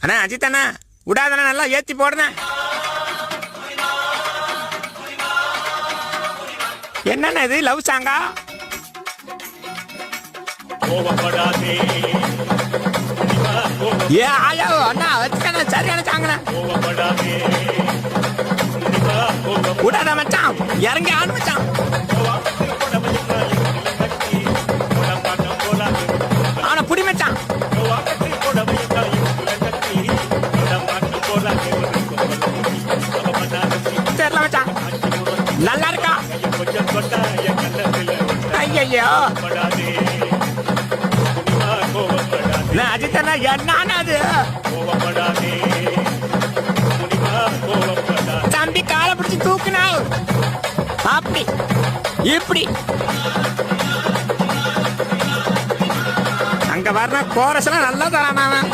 அண்ணா அஜித் அண்ணா விடாதண்ணா, நல்லா ஏத்தி போடுண்ணே. என்னண்ணா இது லவ் சாங்கா? ஏ ஆயா அண்ணா வச்சுக்கண்ணா, சரியான சாங்கண்ணா. விடாத மச்சான், இறங்கி ஆடு மச்சான். அவனை புடி மச்சான். தெரியல மச்சான், நல்லா இருக்கா? ஐயோ அஜித் அண்ணா என்ன அது? தம்பி காலை பிடிச்சி தூக்குனா அப்படி இப்படி அங்க வர்ற கோரஸ் எல்லாம் நல்லா தரான்.